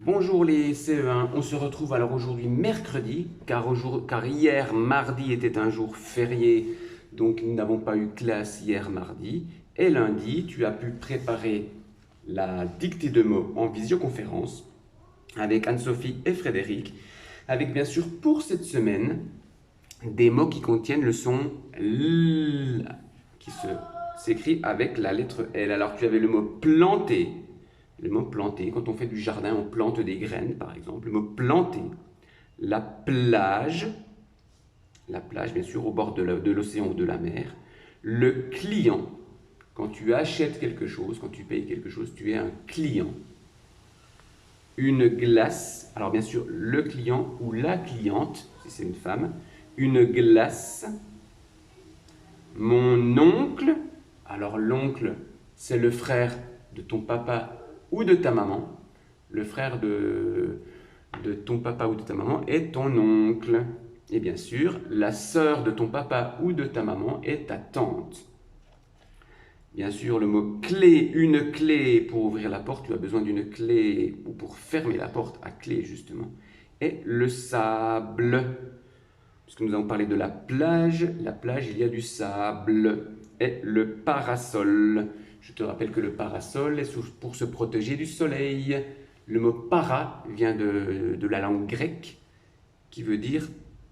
Bonjour les CE1, on se retrouve alors aujourd'hui mercredi, car hier mardi était un jour férié, donc nous n'avons pas eu classe hier mardi. Et lundi, tu as pu préparer la dictée de mots en visioconférence avec Anne-Sophie et Frédéric, avec bien sûr pour cette semaine des mots qui contiennent le son L, s'écrit avec la lettre L. Alors tu avais le mot planter. Le mot planter, quand on fait du jardin, on plante des graines, par exemple. Le mot planter. La plage, bien sûr, au bord de l'océan ou de la mer. Le client, quand tu achètes quelque chose, quand tu payes quelque chose, tu es un client. Une glace, alors bien sûr, le client ou la cliente, si c'est une femme. Une glace. Mon oncle, alors l'oncle, c'est le frère de ton papa ou de ta maman. Le frère de ton papa ou de ta maman est ton oncle. Et bien sûr, la sœur de ton papa ou de ta maman est ta tante. Bien sûr, le mot clé, une clé pour ouvrir la porte, tu as besoin d'une clé ou pour fermer la porte à clé justement. Et le sable, puisque nous avons parlé de la plage, il y a du sable. Et le parasol, je te rappelle que le parasol est pour se protéger du soleil. Le mot para vient de la langue grecque qui veut dire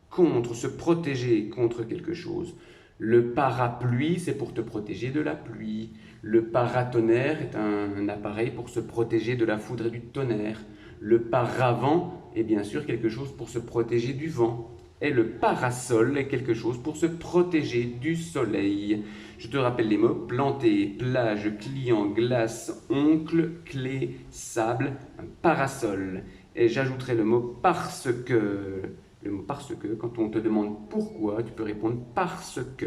contre, se protéger contre quelque chose. Le parapluie, c'est pour te protéger de la pluie. Le paratonnerre est un appareil pour se protéger de la foudre et du tonnerre. Le paravent est bien sûr quelque chose pour se protéger du vent. Et le parasol est quelque chose pour se protéger du soleil. Je te rappelle les mots planter, plage, client, glace, oncle, clé, sable, un parasol. Et j'ajouterai le mot parce que. Le mot parce que, quand on te demande pourquoi, tu peux répondre parce que.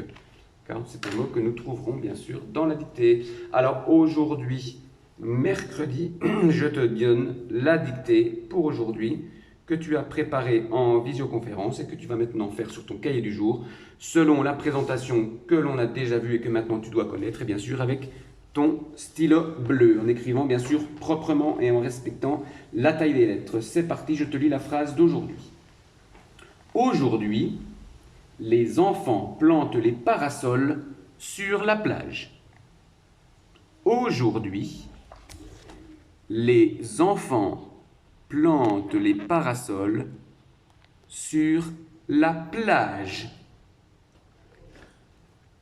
Car c'est un mot que nous trouverons bien sûr dans la dictée. Alors aujourd'hui, mercredi, je te donne la dictée pour aujourd'hui que tu as préparée en visioconférence et que tu vas maintenant faire sur ton cahier du jour selon la présentation que l'on a déjà vue et que maintenant tu dois connaître et bien sûr avec ton stylo bleu en écrivant bien sûr proprement et en respectant la taille des lettres. C'est parti, je te lis la phrase d'aujourd'hui. Aujourd'hui, les enfants plantent les parasols sur la plage. Aujourd'hui, les enfants plantent les parasols sur la plage.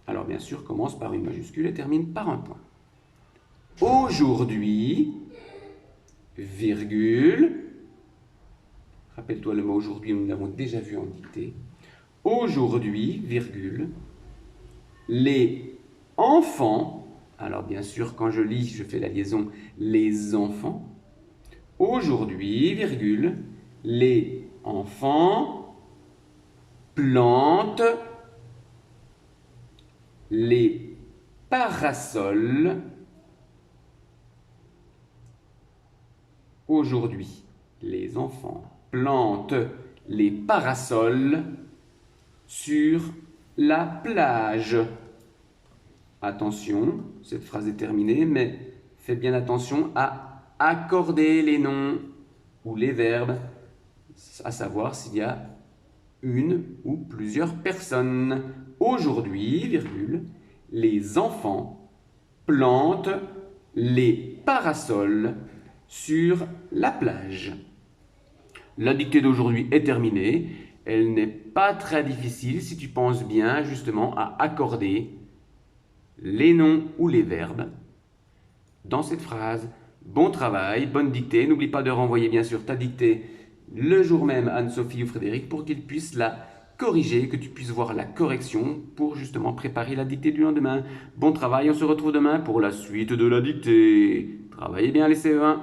Alors bien sûr, commence par une majuscule et termine par un point. Aujourd'hui, virgule, rappelle-toi le mot aujourd'hui, nous l'avons déjà vu en dictée. Aujourd'hui, virgule, les enfants, alors bien sûr quand je lis, je fais la liaison, les enfants. Aujourd'hui, virgule, les enfants plantent les parasols aujourd'hui. Les enfants plantent les parasols sur la plage. Attention, cette phrase est terminée, mais fais bien attention à accorder les noms ou les verbes, à savoir s'il y a une ou plusieurs personnes. Aujourd'hui, virgule, les enfants plantent les parasols sur la plage. La dictée d'aujourd'hui est terminée. Elle n'est pas très difficile si tu penses bien justement à accorder les noms ou les verbes dans cette phrase. Bon travail, bonne dictée. N'oublie pas de renvoyer bien sûr ta dictée le jour même à Anne-Sophie ou Frédéric pour qu'ils puissent la corriger, que tu puisses voir la correction pour justement préparer la dictée du lendemain. Bon travail, on se retrouve demain pour la suite de la dictée. Travaillez bien les CE1.